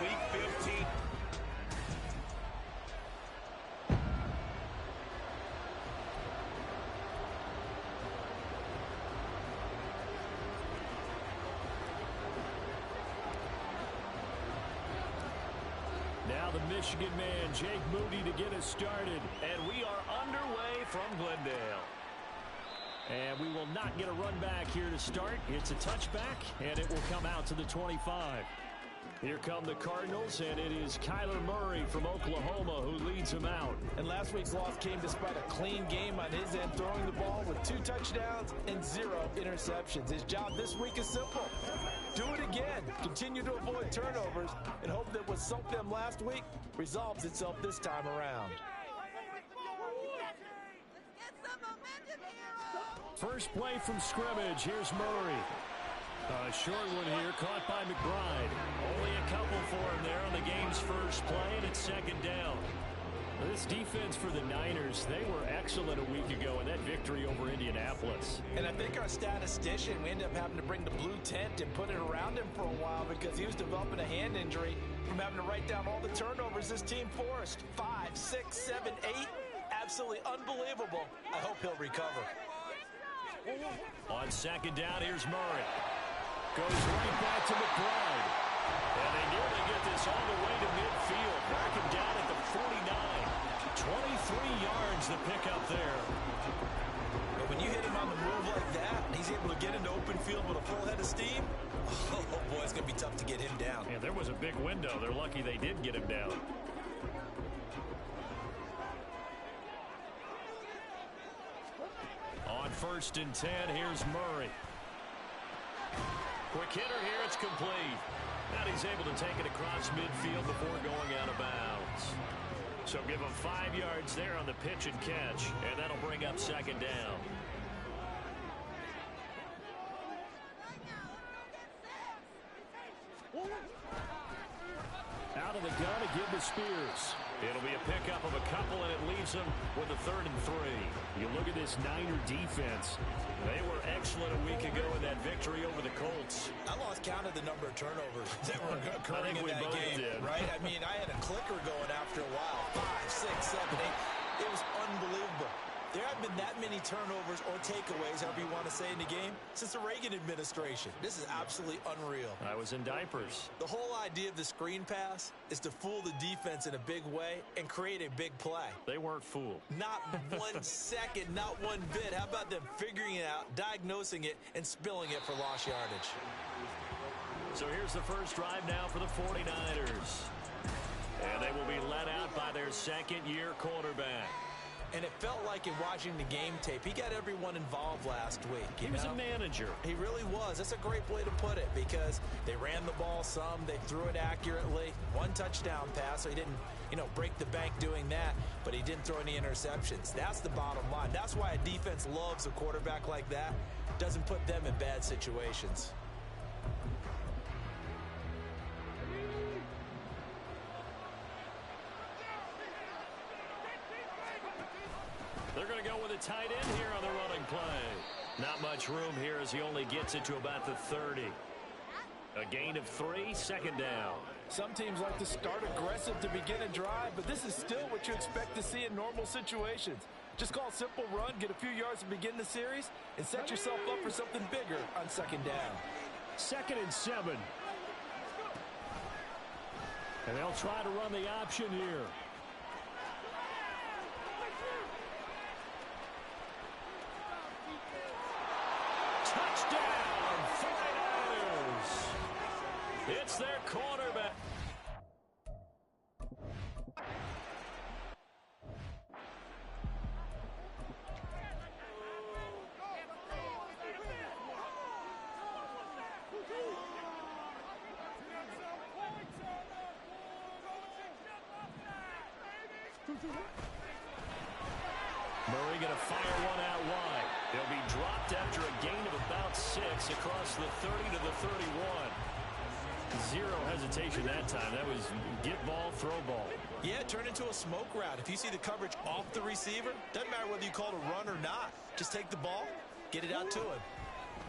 Week 15. Now the Michigan man, Jake Moody, to get us started. And we are underway from Glendale. And we will not get a run back here to start. It's a touchback, and it will come out to the 25. Here come the Cardinals, and it is Kyler Murray from Oklahoma who leads them out. And last week's loss came despite a clean game on his end, throwing the ball with 2 touchdowns and 0 interceptions. His job this week is simple. Do it again. Continue to avoid turnovers and hope that what sunk them last week resolves itself this time around. First play from scrimmage. Here's Murray. A short one here, caught by McBride. Only a couple for him there on the game's first play, and it's second down. This defense for the Niners, they were excellent a week ago in that victory over Indianapolis. And I think our statistician, we ended up having to bring the blue tent and put it around him for a while because he was developing a hand injury from having to write down all the turnovers this team forced. 5, 6, 7, 8. Absolutely unbelievable. I hope he'll recover. On second down, here's Murray. Goes right back to McBride. And they nearly get this all the way to midfield. Mark him down at the 49. 23 yards the pickup there. But when you hit him on the move like that, and he's able to get into open field with a full head of steam, oh boy, it's going to be tough to get him down. Yeah, there was a big window. They're lucky they did get him down. On 1st and 10, here's Murray. Quick hitter here, it's complete. And he's able to take it across midfield before going out of bounds. So give him 5 yards there on the pitch and catch, and that'll bring up second down. Out of the gun to give to Spears. It'll be a pickup of a couple, and it leaves them with a 3rd and 3. You look at this Niner defense. They were excellent a week ago in that victory over the Colts. I lost count of the number of turnovers that were occurring in that game, right? I mean, I had a clicker going after a while. 5, 6, 7, 8. It was unbelievable. There haven't been that many turnovers or takeaways, however you want to say, in the game since the Reagan administration. This is absolutely unreal. I was in diapers. The whole idea of the screen pass is to fool the defense in a big way and create a big play. They weren't fooled. Not 1 second, not one bit. How about them figuring it out, diagnosing it, and spilling it for lost yardage? So here's the first drive now for the 49ers. And they will be led out by their second-year quarterback. And it felt like in watching the game tape, he got everyone involved last week. He was a manager. He really was. That's a great way to put it because they ran the ball some, they threw it accurately. 1 touchdown pass, so he didn't, break the bank doing that, but he didn't throw any interceptions. That's the bottom line. That's why a defense loves a quarterback like that. Doesn't put them in bad situations. They're going to go with a tight end here on the running play. Not much room here as he only gets it to about the 30. A gain of 3, second down. Some teams like to start aggressive to begin a drive, but this is still what you expect to see in normal situations. Just call a simple run, get a few yards to begin the series, and set yourself up for something bigger on second down. 2nd and 7. And they'll try to run the option here. It's their quarterback. Murray going to fire one out wide. He'll be dropped after a gain of about 6 across the 30 to the 31. 0 hesitation that time. That was get ball, throw ball. Yeah, turn into a smoke route. If you see the coverage off the receiver, doesn't matter whether you call it a run or not. Just take the ball, get it out to him.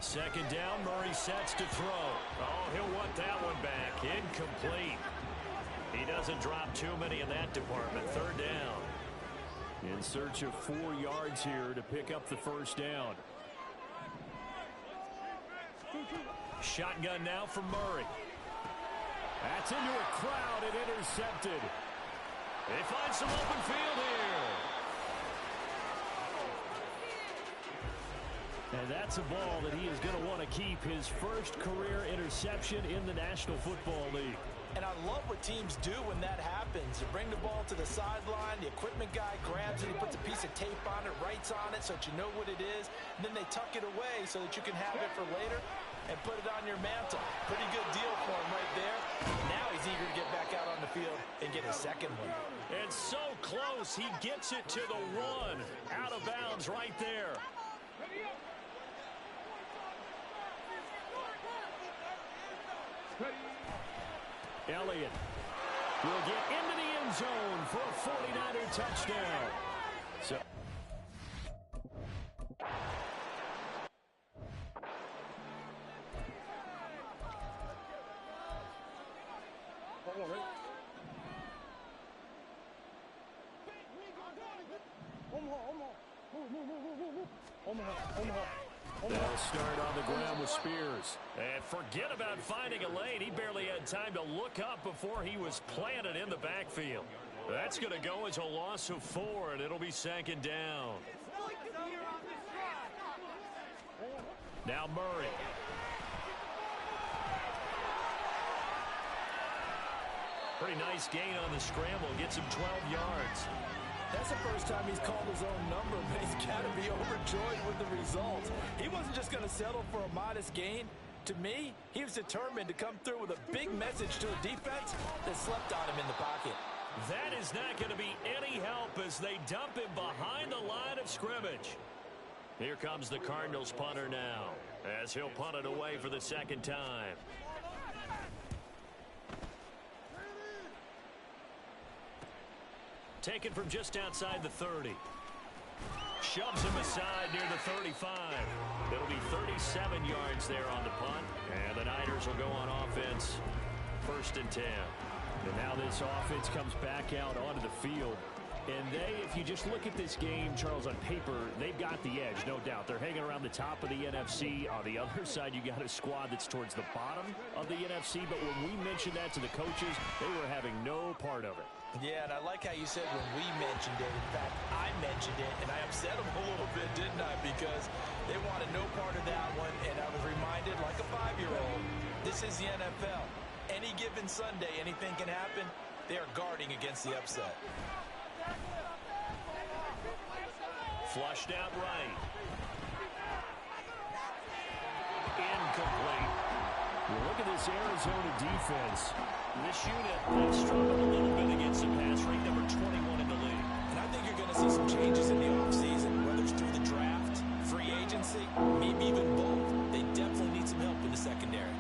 Second down, Murray sets to throw. Oh, he'll want that one back. Incomplete. doesn't drop too many in that department. Third down. In search of 4 yards here to pick up the first down. Shotgun now from Murray. That's into a crowd and intercepted. They find some open field here. And that's a ball that he is going to want to keep, his first career interception in the National Football League. And I love what teams do when that happens. You bring the ball to the sideline, the equipment guy grabs it, he puts a piece of tape on it, writes on it so that you know what it is, and then they tuck it away so that you can have it for later and put it on your mantle. Pretty good deal for him right there. Now he's eager to get back out on the field and get his second one. And so close, he gets it to the 1. Out of bounds right there. Elliott will get into the end zone for a 49er touchdown. So they'll start on the ground with Spears. And forget about finding a lane. He barely had time to look up before he was planted in the backfield. That's going to go as a loss of 4, and it'll be second down. Now Murray. Pretty nice gain on the scramble. Gets him 12 yards. That's the first time he's called his own number, but he's got to be overjoyed with the results. He wasn't just going to settle for a modest gain. To me, he was determined to come through with a big message to a defense that slept on him in the pocket. That is not going to be any help as they dump him behind the line of scrimmage. Here comes the Cardinals punter now, as he'll punt it away for the second time. Taken from just outside the 30. Shoves him aside near the 35. It'll be 37 yards there on the punt. And the Niners will go on offense. 1st and 10. And now this offense comes back out onto the field. And they, if you just look at this game, Charles, on paper, they've got the edge, no doubt. They're hanging around the top of the NFC. On the other side, you got a squad that's towards the bottom of the NFC. But when we mentioned that to the coaches, they were having no part of it. Yeah, and I like how you said when we mentioned it. In fact, I mentioned it, and I upset them a little bit, didn't I? Because they wanted no part of that one, and I was reminded, like a 5-year-old, this is the NFL. Any given Sunday, anything can happen. They are guarding against the upset. Flushed out right. Incomplete. Well, look at this Arizona defense. This unit has struggled a little bit against the pass rate, number 21 in the league. And I think you're going to see some changes in the offseason, whether it's through the draft, free agency, maybe even both. They definitely need some help in the secondary.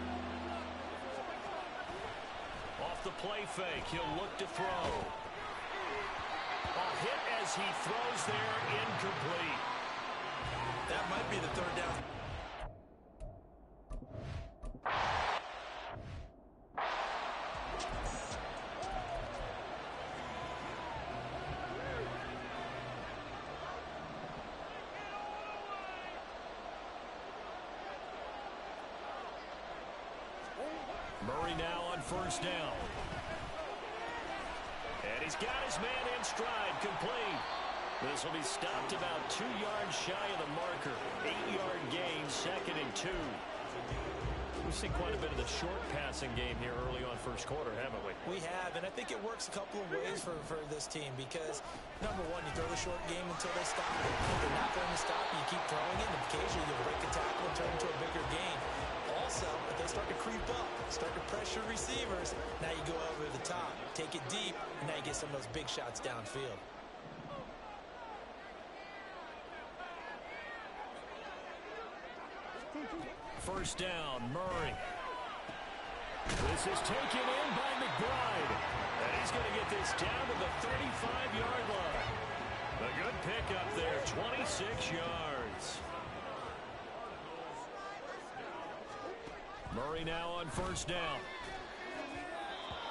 Off the play fake, he'll look to throw. A hit as he throws there, incomplete. That might be the third down. Murray now on 1st down. And he's got his man in stride, complete. This will be stopped about 2 yards shy of the marker. 8-yard gain, 2nd and 2. We've seen quite a bit of the short passing game here early on 1st quarter, haven't we? We have, and I think it works a couple of ways for this team because, number one, you throw the short game until they stop it. If they're not going to stop you, keep throwing it, and occasionally you'll break a tackle and turn into a bigger gain. Also, if they start to creep up, start to pressure receivers, now you go over the top, take it deep, and now you get some of those big shots downfield. First down, Murray. This is taken in by McBride. And he's going to get this down to the 35-yard line. A good pickup there, 26 yards. Murray now on 1st down.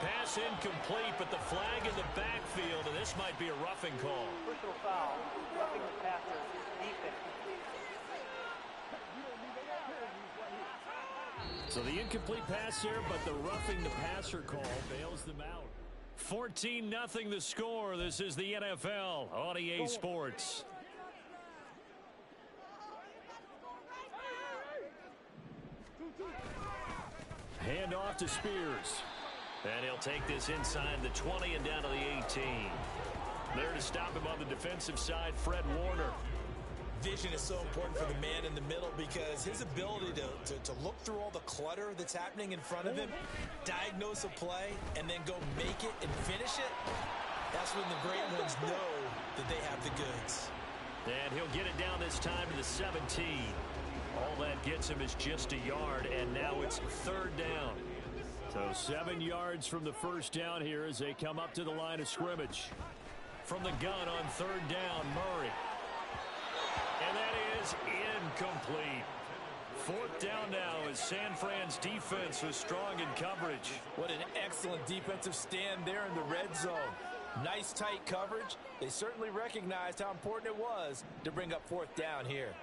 Pass incomplete, but the flag in the backfield, and this might be a roughing call. Personal foul, roughing the passer, defense. So the incomplete pass here, but the roughing the passer call bails them out. 14-0 the score. This is the NFL on EA Sports. Hand off to Spears. And he'll take this inside the 20 and down to the 18. There to stop him on the defensive side, Fred Warner. Vision is so important for the man in the middle because his ability to look through all the clutter that's happening in front of him, diagnose a play, and then go make it and finish it, that's when the great ones know that they have the goods. And he'll get it down this time to the 17. All that gets him is just a yard, and now it's third down. So 7 yards from the first down here as they come up to the line of scrimmage. From the gun on third down, Murray. And that is incomplete. Fourth down now as San Fran's defense was strong in coverage. What an excellent defensive stand there in the red zone. Nice tight coverage. They certainly recognized how important it was to bring up fourth down here.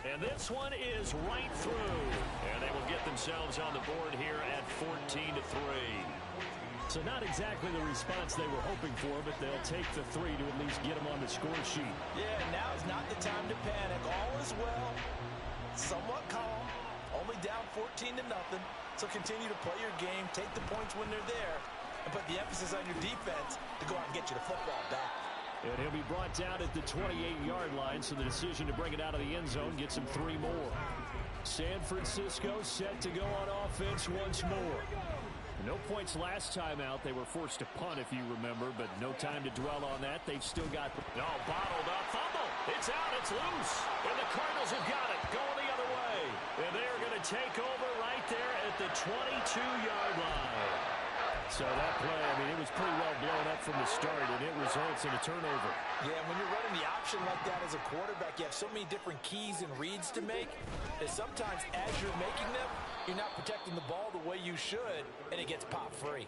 And this one is right through. And they will get themselves on the board here at 14-3. So not exactly the response they were hoping for, but they'll take the 3 to at least get them on the score sheet. Yeah, now is not the time to panic. All is well. Somewhat calm. Only down 14-0. So continue to play your game, take the points when they're there, and put the emphasis on your defense to go out and get you the football back. And he'll be brought down at the 28-yard line, so the decision to bring it out of the end zone gets him 3 more. San Francisco set to go on offense once more. No points last time out. They were forced to punt, if you remember, but no time to dwell on that. They've still got... No, bottled up. Fumble. It's out. It's loose. And the Cardinals have got it. Going the other way. And they're going to take over right there at the 22-yard line. So that play, I mean, it was pretty well blown up from the start, and it results in a turnover. Yeah, when you're running the option like that as a quarterback, you have so many different keys and reads to make that sometimes as you're making them, you're not protecting the ball the way you should, and it gets pop free.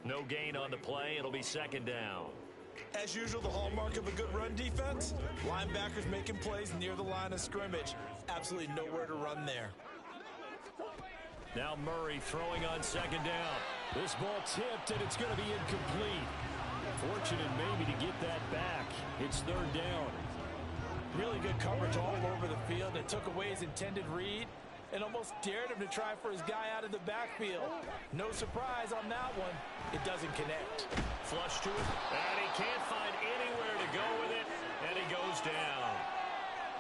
No gain on the play. It'll be second down. As usual, the hallmark of a good run defense, linebackers making plays near the line of scrimmage. Absolutely nowhere to run there. Now Murray throwing on second down. This ball tipped, and it's going to be incomplete. Fortunate maybe to get that back. It's third down. Really good coverage all over the field. It took away his intended read and almost dared him to try for his guy out of the backfield. No surprise on that one. It doesn't connect. Flush to it, and he can't find anywhere to go with it, and he goes down.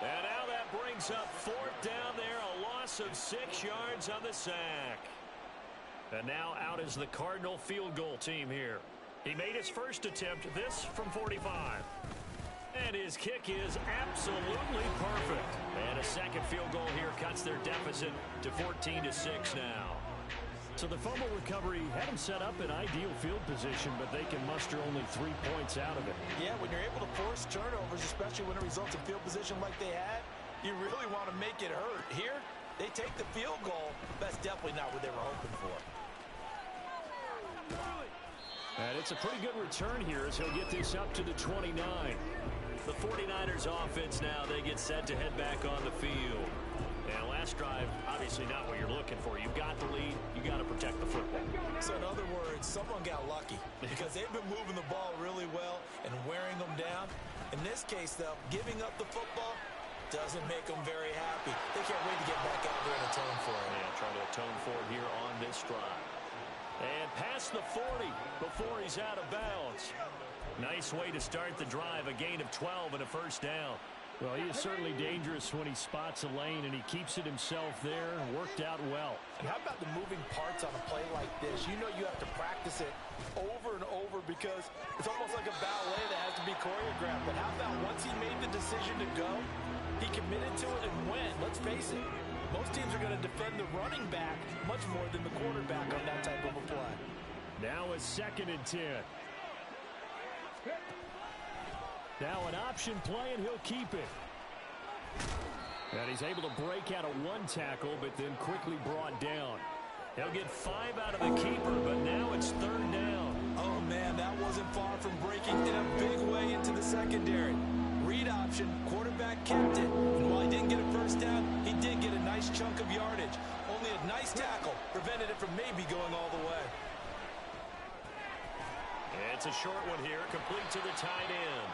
And now that brings up fourth down there, a loss of 6 yards on the sack. And now out is the Cardinal field goal team here. He made his first attempt, this from 45. And his kick is absolutely perfect. And a second field goal here cuts their deficit to 14-6 now. So the fumble recovery had him set up in ideal field position, but they can muster only 3 points out of it. Yeah, when you're able to force turnovers, especially when it results in field position like they had, you really want to make it hurt. Here, they take the field goal. That's definitely not what they were hoping for. And it's a pretty good return here as he'll get this up to the 29. The 49ers offense now, they get set to head back on the field. And last drive, obviously not what you're looking for. You've got the lead. You got to protect the football. So in other words, someone got lucky because they've been moving the ball really well and wearing them down. In this case, though, giving up the football doesn't make them very happy. They can't wait to get back out there and atone for it. Yeah, trying to atone for it here on this drive. And past the 40 before he's out of bounds. Nice way to start the drive. A gain of 12 and a first down. Well, he is certainly dangerous when he spots a lane, and he keeps it himself there. Worked out well. And how about the moving parts on a play like this? You know you have to practice it over and over because it's almost like a ballet that has to be choreographed. But how about once he made the decision to go, he committed to it and went. Let's face it, most teams are going to defend the running back much more than the quarterback on that type of a play. Now a 2nd and 10. Now an option play, and he'll keep it. And he's able to break out of one tackle, but then quickly brought down. He'll get 5 out of the keeper, but now it's 3rd down. Oh, man, that wasn't far from breaking in a big way into the secondary. Read option, quarterback kept it. And while he didn't get a first down, he did get a nice chunk of yardage. Only a nice tackle prevented it from maybe going all the way. It's a short one here, complete to the tight end.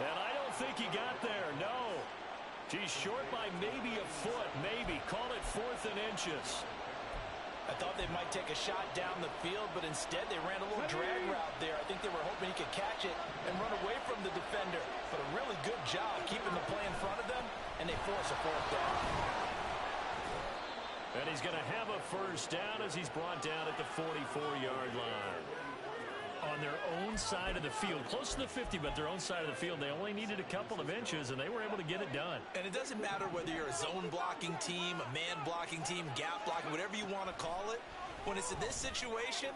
And I don't think he got there, no. He's short by maybe a foot, maybe. Call it 4th and inches. I thought they might take a shot down the field, but instead they ran a little drag route there. I think they were hoping he could catch it and run away from the defender. But a really good job keeping the play in front of them, and they force a 4th down. And he's going to have a first down as he's brought down at the 44-yard line. On their own side of the field, close to the 50, but their own side of the field, they only needed a couple of inches, and they were able to get it done. And it doesn't matter whether you're a zone blocking team, a man blocking team, gap blocking, whatever you want to call it. When it's in this situation,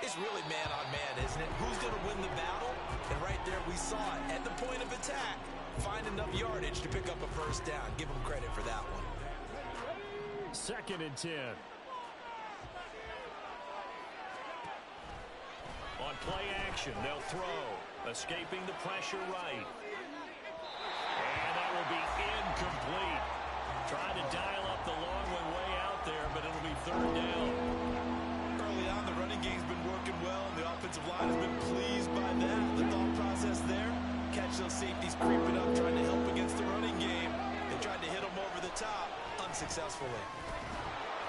it's really man on man, isn't it? Who's going to win the battle? And right there we saw it. At the point of attack, find enough yardage to pick up a first down. Give them credit for that one. 2nd and 10. On play action, they'll throw. Escaping the pressure right. And that will be incomplete. Trying to dial up the long one way out there, but it'll be 3rd down. Early on, the running game's been working well, and the offensive line has been pleased by that. The thought process there, catch those safeties creeping up, trying to help against the running game. They tried to hit them over the top, unsuccessfully.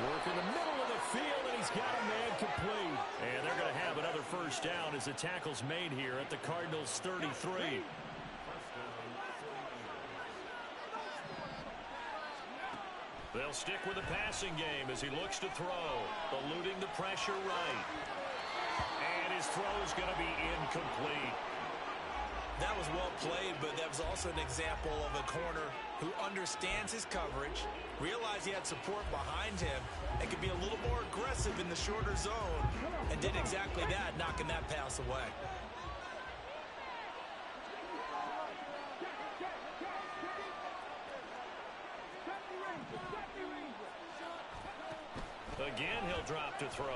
Work in the middle of the field, and he's got a man complete. And they're going to have another first down as the tackle's made here at the Cardinals' 33. They'll stick with the passing game as he looks to throw, eluding the pressure right. And his throw's going to be incomplete. That was well played, but that was also an example of a corner who understands his coverage, realized he had support behind him, and could be a little more aggressive in the shorter zone, and did exactly that, knocking that pass away. Again, he'll drop to throw.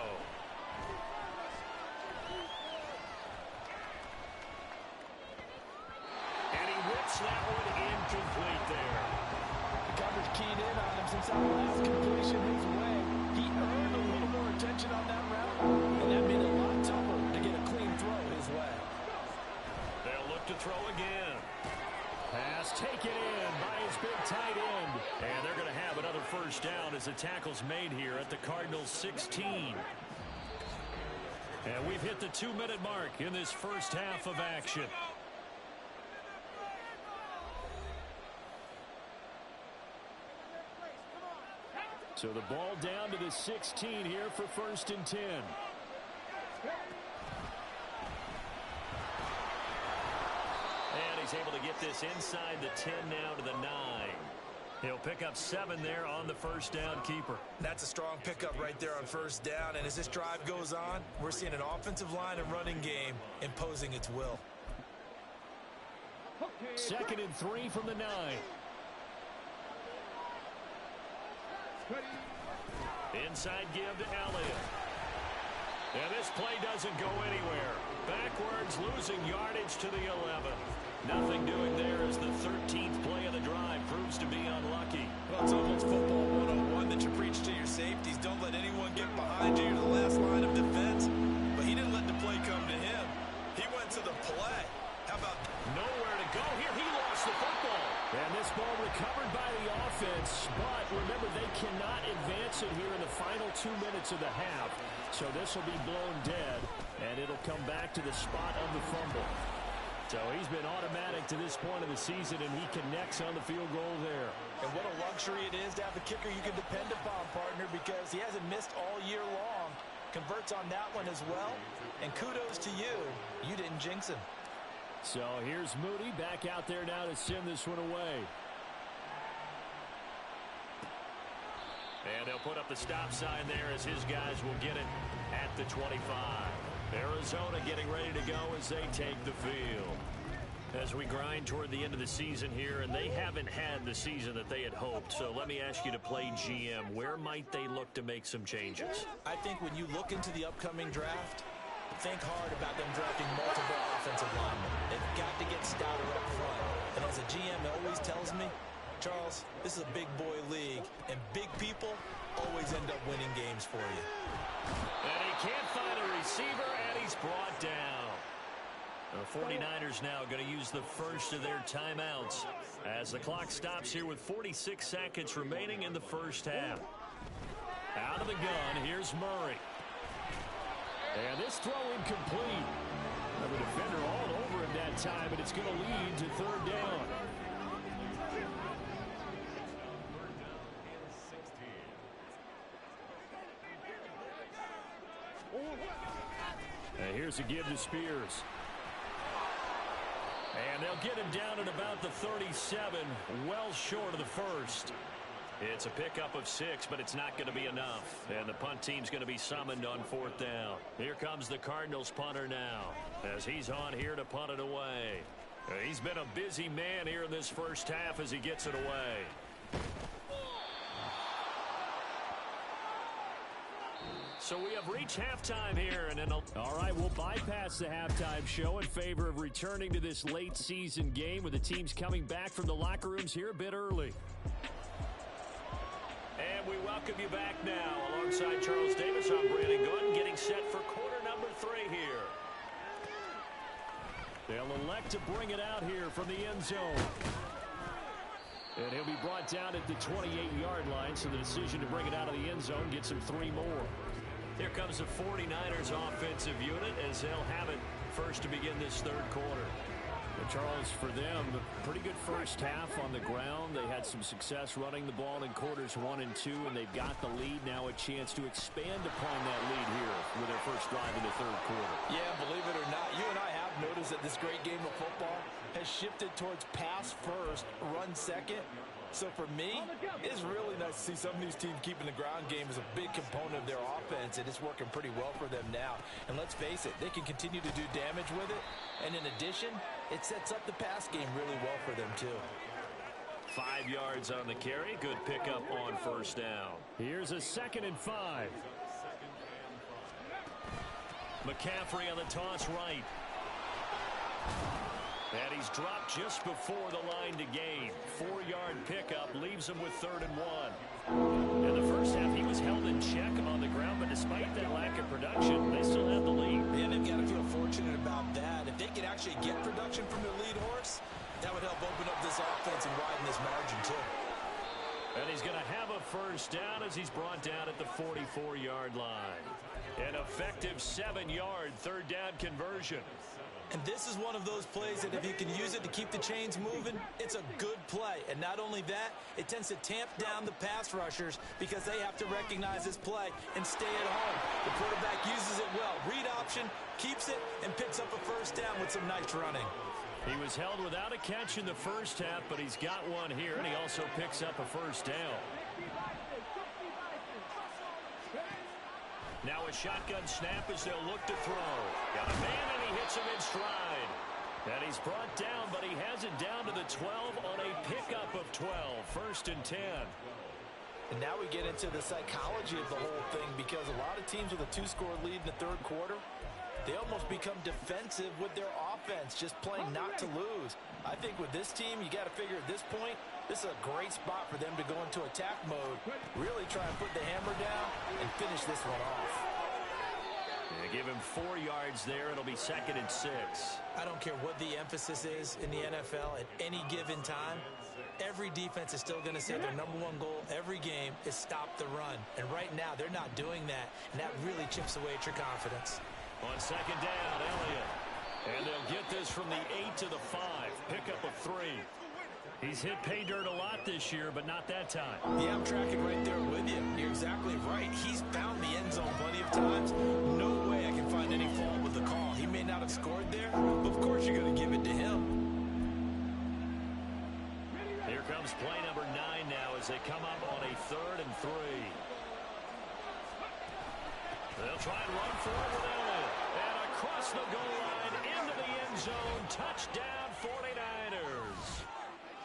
That one incomplete there. The coverage keyed in on him since that last completion his way. He earned a little more attention on that route, and that made it a lot tougher to get a clean throw his way. They'll look to throw again. Pass taken in by his big tight end. And they're going to have another first down as the tackle's made here at the Cardinals' 16. And we've hit the 2-minute mark in this first half of action. So the ball down to the 16 here for 1st and 10. And he's able to get this inside the 10 now to the 9. He'll pick up 7 there on the first down keeper. That's a strong pickup right there on first down. And as this drive goes on, we're seeing an offensive line and running game imposing its will. 2nd and 3 from the 9. Inside give to Elliott. And this play doesn't go anywhere. Backwards, losing yardage to the 11. Nothing doing there as the 13th play of the drive proves to be unlucky. Well, it's almost football 101 that you preach to your safeties. Don't let anyone get behind you. You're the last line of defense. But he didn't let the play come to him. He went to the play. How about nowhere to go here? He lost the football. And this ball recovered by the offense, but remember, they cannot advance it here in the final 2 minutes of the half. So this will be blown dead, and it'll come back to the spot of the fumble. So he's been automatic to this point of the season, and he connects on the field goal there. And what a luxury it is to have a kicker you can depend upon, partner, because he hasn't missed all year long. Converts on that one as well. And kudos to you. You didn't jinx him. So here's Moody back out there now to send this one away. And they'll put up the stop sign there as his guys will get it at the 25. Arizona getting ready to go as they take the field. As we grind toward the end of the season here, and they haven't had the season that they had hoped. So let me ask you to play GM. Where might they look to make some changes? I think when you look into the upcoming draft, think hard about them drafting multiple offensive linemen. They've got to get stouter up front. And as a GM always tells me, Charles, this is a big boy league, and big people always end up winning games for you. And he can't find a receiver, and he's brought down. The 49ers now going to use the first of their timeouts as the clock stops here with 46 seconds remaining in the first half. Out of the gun, here's Murray. And this throw incomplete. The defender all over him that time, and it's going to lead to third down. And here's a give to Spears. And they'll get him down at about the 37, well short of the first. It's a pickup of 6, but it's not going to be enough. And the punt team's going to be summoned on fourth down. Here comes the Cardinals punter now, as he's on here to punt it away. He's been a busy man here in this first half as he gets it away. So we have reached halftime here. And all right, we'll bypass the halftime show in favor of returning to this late season game with the teams coming back from the locker rooms here a bit early. And we welcome you back now. Alongside Charles Davis, I'm Brandon Gordon, getting set for quarter number 3 here. They'll elect to bring it out here from the end zone. And he'll be brought down at the 28-yard line, so the decision to bring it out of the end zone gets him 3 more. Here comes the 49ers offensive unit as they'll have it first to begin this third quarter. And Charles, for them, pretty good first half on the ground. They had some success running the ball in quarters 1 and 2, and they've got the lead now, a chance to expand upon that lead here with their first drive in the third quarter. Yeah, believe it or not, you and I have noticed that this great game of football has shifted towards pass first, run second. So for me, it's really nice to see some of these teams keeping the ground game as a big component of their offense, and it's working pretty well for them now. And let's face it, they can continue to do damage with it. And in addition, it sets up the pass game really well for them too. 5 yards on the carry. Good pickup on first down. Here's a 2nd and 5. McCaffrey on the toss right. And he's dropped just before the line to gain. 4-yard pickup leaves him with 3rd and 1. In the first half, he was held in check on the ground, but despite that lack of production, they still have the lead. And they've got to feel fortunate about that. If they could actually get production from their lead horse, that would help open up this offense and widen this margin too. And he's going to have a first down as he's brought down at the 44-yard line. An effective 7-yard third down conversion. And this is one of those plays that if you can use it to keep the chains moving, it's a good play. And not only that, it tends to tamp down the pass rushers because they have to recognize this play and stay at home. The quarterback uses it well. Read option, keeps it, and picks up a first down with some nice running. He was held without a catch in the first half, but he's got one here, and he also picks up a first down. Now a shotgun snap as they'll look to throw. Got a man, and he hits him in stride. And he's brought down, but he has it down to the 12 on a pickup of 12. 1st and 10. And now we get into the psychology of the whole thing because a lot of teams with a 2-score lead in the third quarter, they almost become defensive with their offense, just playing not to lose. I think with this team, you got to figure at this point, this is a great spot for them to go into attack mode, really try and put the hammer down and finish this one off. They give him 4 yards there. It'll be 2nd and 6. I don't care what the emphasis is in the NFL at any given time. Every defense is still going to say their #1 goal every game is stop the run. And right now, they're not doing that, and that really chips away at your confidence. On 2nd down, Elliott. And they'll get this from the 8 to the 5. Pickup of 3. He's hit pay dirt a lot this year, but not that time. Yeah, I'm tracking right there with you. You're exactly right. He's found the end zone plenty of times. No way I can find any fault with the call. He may not have scored there, but of course you're going to give it to him. Here comes play number 9 now as they come up on a 3rd and 3. They'll try and run for it with Elliott. And across the goal line into the end zone. Touchdown 49ers.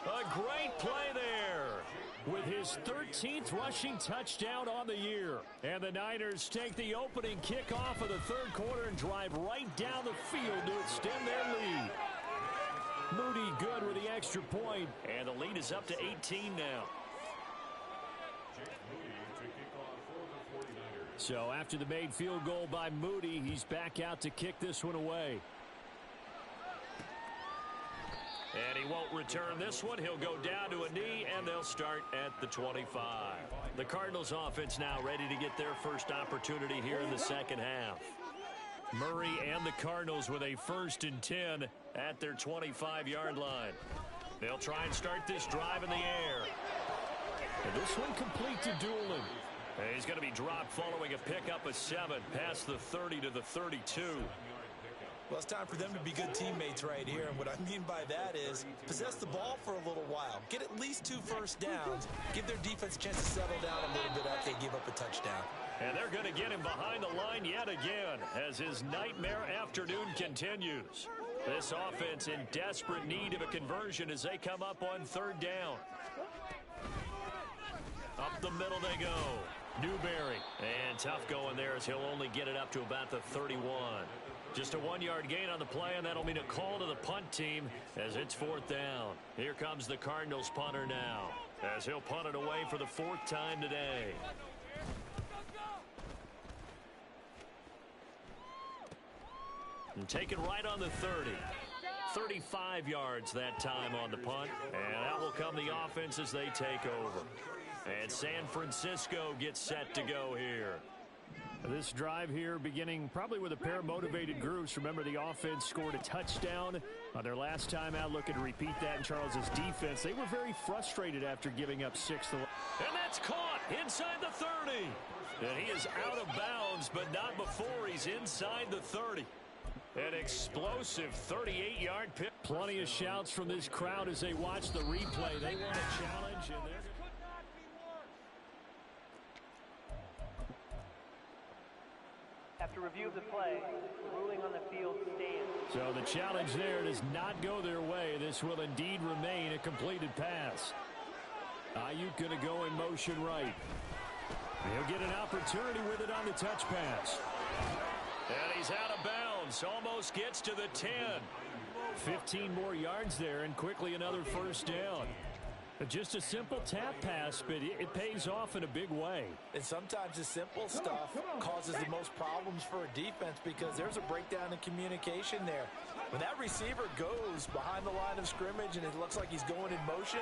A great play there with his 13th rushing touchdown on the year. And the Niners take the opening kickoff of the third quarter and drive right down the field to extend their lead. Moody good with the extra point, and the lead is up to 18 now. So after the made field goal by Moody, he's back out to kick this one away. And he won't return this one. He'll go down to a knee, and they'll start at the 25. The Cardinals offense now ready to get their first opportunity here in the second half. Murray and the Cardinals with a 1st and 10 at their 25-yard line. They'll try and start this drive in the air. And this one complete to Doolin. And he's going to be dropped following a pickup of 7 past the 30 to the 32. Well, it's time for them to be good teammates right here. And what I mean by that is possess the ball for a little while. Get at least 2 first downs. Give their defense a chance to settle down a little bit after they give up a touchdown. And they're going to get him behind the line yet again as his nightmare afternoon continues. This offense in desperate need of a conversion as they come up on 3rd down. Up the middle they go. Newberry. And tough going there as he'll only get it up to about the 31. Just a 1-yard gain on the play, and that'll mean a call to the punt team as it's 4th down. Here comes the Cardinals punter now as he'll punt it away for the 4th time today. And take it right on the 30. 35 yards that time on the punt, and out will come the offense as they take over. And San Francisco gets set to go here. This drive here beginning probably with a pair of motivated groups. Remember, the offense scored a touchdown on their last time out. Looking to repeat that in Charles's defense. They were very frustrated after giving up 6. And that's caught inside the 30. And he is out of bounds, but not before he's inside the 30. An explosive 38-yard pick. Plenty of shouts from this crowd as they watch the replay. They want a challenge, and they're After review of the play, ruling on the field stands. So the challenge there does not go their way. This will indeed remain a completed pass. Ayuk going to go in motion right. He'll get an opportunity with it on the touch pass. And he's out of bounds. Almost gets to the 10. 15 more yards there, and quickly another 1st down. Just a simple tap pass, but it pays off in a big way. And sometimes the simple stuff causes the most problems for a defense because there's a breakdown in communication there. When that receiver goes behind the line of scrimmage and it looks like he's going in motion,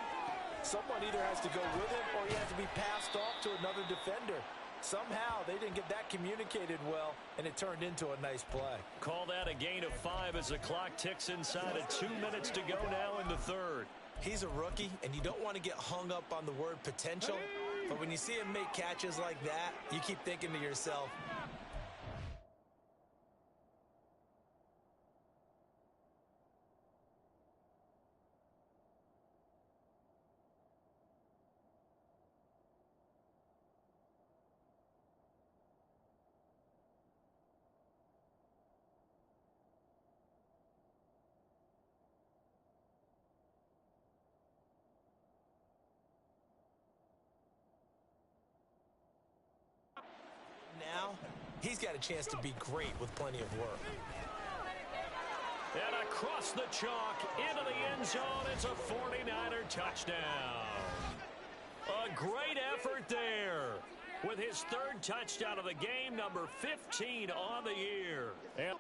someone either has to go with him or he has to be passed off to another defender. Somehow they didn't get that communicated well, and it turned into a nice play. Call that a gain of 5 as the clock ticks inside of 2 minutes to go now in the 3rd. He's a rookie, and you don't want to get hung up on the word potential. But when you see him make catches like that, you keep thinking to yourself, now he's got a chance to be great with plenty of work. And across the chalk into the end zone, it's a 49er touchdown. A great effort there with his 3rd touchdown of the game, number 15 on the year. And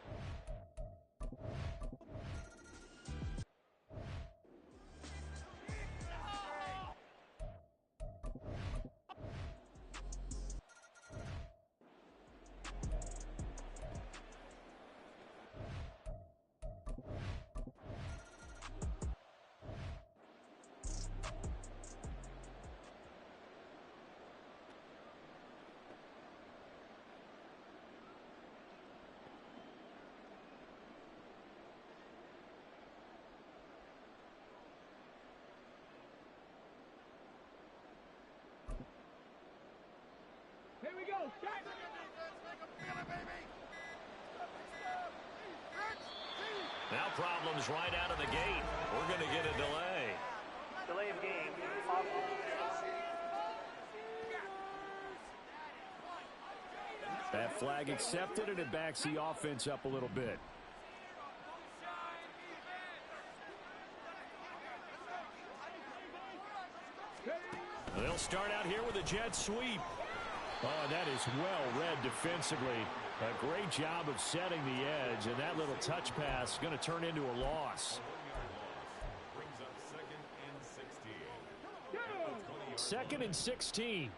Here we go. Start. Now problems right out of the gate. We're going to get a delay. Delay of game. Off. That flag accepted, and it backs the offense up a little bit. They'll start out here with a jet sweep. Oh, that is well read defensively. A great job of setting the edge, and that little touch pass is going to turn into a loss. Second and 16.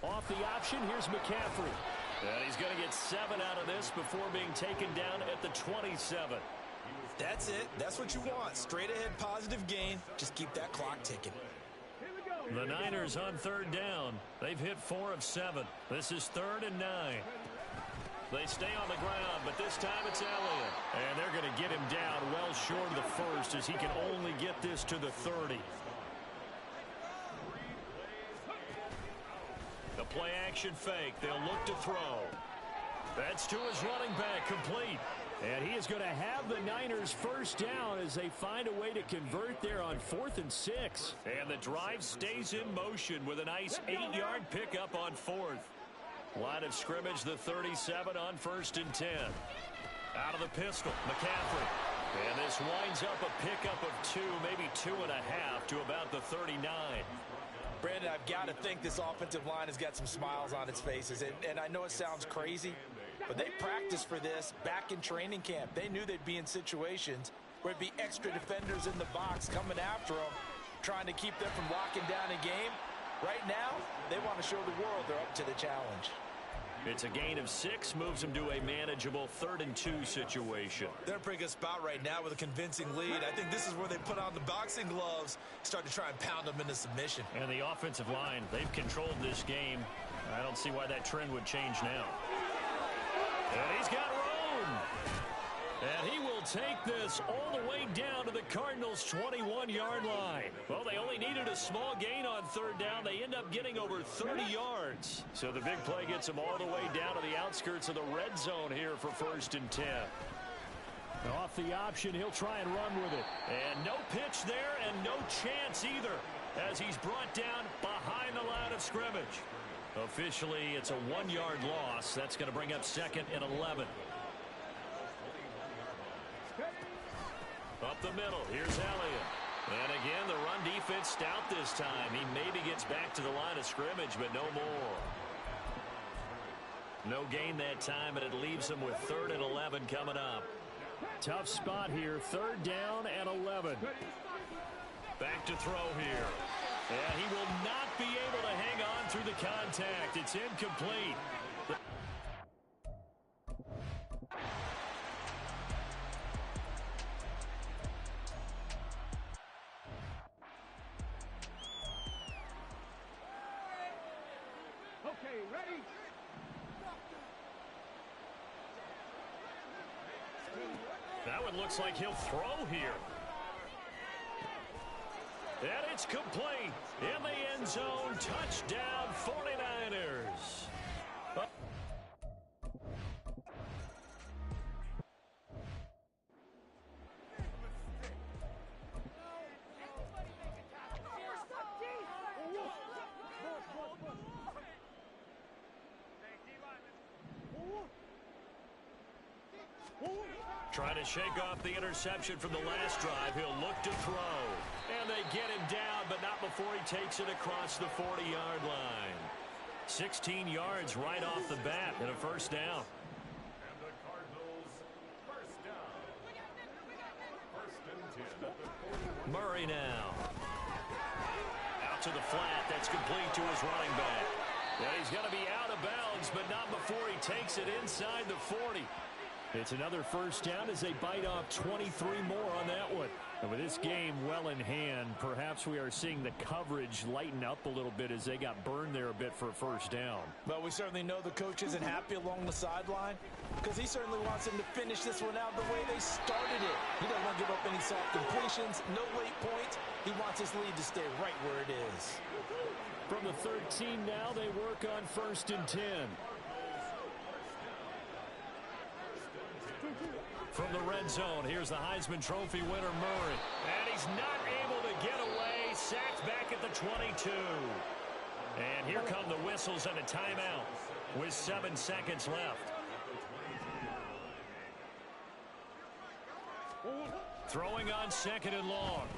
Off the option, here's McCaffrey. And he's going to get 7 out of this before being taken down at the 27. That's it. That's what you want. Straight ahead positive gain. Just keep that clock ticking. The Niners on third down. They've hit 4 of 7. This is 3rd and 9. They stay on the ground, but this time it's Elliott. And they're going to get him down well short of the first as he can only get this to the 30. The play action fake. They'll look to throw. That's to his running back, complete. And he is going to have the Niners first down as they find a way to convert there on 4th and 6. And the drive stays in motion with a nice 8-yard pickup on 4th. Line of scrimmage, the 37 on 1st and 10. Out of the pistol, McCaffrey. And this winds up a pickup of 2, maybe 2.5 to about the 39. Brandon, I've got to think this offensive line has got some smiles on its faces. And I know it sounds crazy, but they practiced for this back in training camp. They knew they'd be in situations where it'd be extra defenders in the box coming after them, trying to keep them from locking down a game. Right now, they want to show the world they're up to the challenge. It's a gain of 6, moves them to a manageable 3rd and 2 situation. They're in a pretty good spot right now with a convincing lead. I think this is where they put on the boxing gloves, start to try and pound them into submission. And the offensive line, they've controlled this game. I don't see why that trend would change now. And he's got room. And he will take this all the way down to the Cardinals' 21-yard line. Well, they only needed a small gain on 3rd down. They end up getting over 30 yards. So the big play gets them all the way down to the outskirts of the red zone here for 1st and 10. Off the option, he'll try and run with it. And no pitch there and no chance either as he's brought down behind the line of scrimmage. Officially, it's a 1-yard loss. That's going to bring up 2nd and 11. Up the middle, here's Elliott. And again, the run defense stout this time. He maybe gets back to the line of scrimmage, but no more. No gain that time, and it leaves him with 3rd and 11 coming up. Tough spot here, 3rd down and 11. Back to throw here. And he will not be able to hang on through the contact. It's incomplete. Okay, ready? That one looks like he'll throw here. And it's complete. In the end zone, touchdown 49ers. Trying to shake off the interception from the last drive. He'll look to throw. And they get him down, but not before he takes it across the 40-yard line. 16 yards right off the bat and a 1st down. And the Cardinals, 1st down. 1st and 10 at the 41. Murray now. Out to the flat. That's complete to his running back. And he's going to be out of bounds, but not before he takes it inside the 40. It's another 1st down as they bite off 23 more on that one. And with this game well in hand, perhaps we are seeing the coverage lighten up a little bit as they got burned there a bit for a 1st down. But we certainly know the coach isn't happy along the sideline because he certainly wants them to finish this one out the way they started it. He doesn't want to give up any soft completions, no late points. He wants his lead to stay right where it is. From the 13 now, they work on 1st and 10. red zone. Here's the Heisman Trophy winner, Murray. And he's not able to get away. Sacked back at the 22. And here come the whistles and a timeout with 7 seconds left. Throwing on 2nd and long.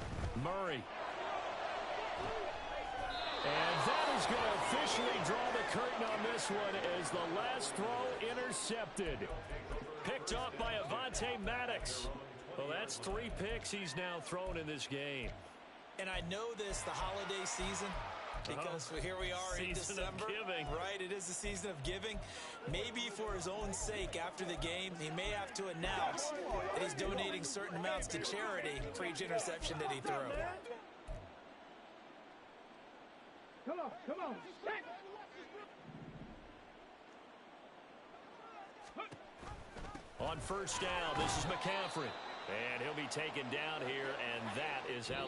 Murray. And that is going to officially draw the curtain on this one as the last throw intercepted. Picked off by Avonte Maddox. Well, that's 3 picks he's now thrown in this game. And I know this, the holiday season, because here we are in December. Of giving. Right, it is the season of giving. Maybe for his own sake after the game, he may have to announce that he's donating certain amounts to charity for each interception that he threw. Come on, come on. Set. On 1st down, this is McCaffrey. And he'll be taken down here, and that is how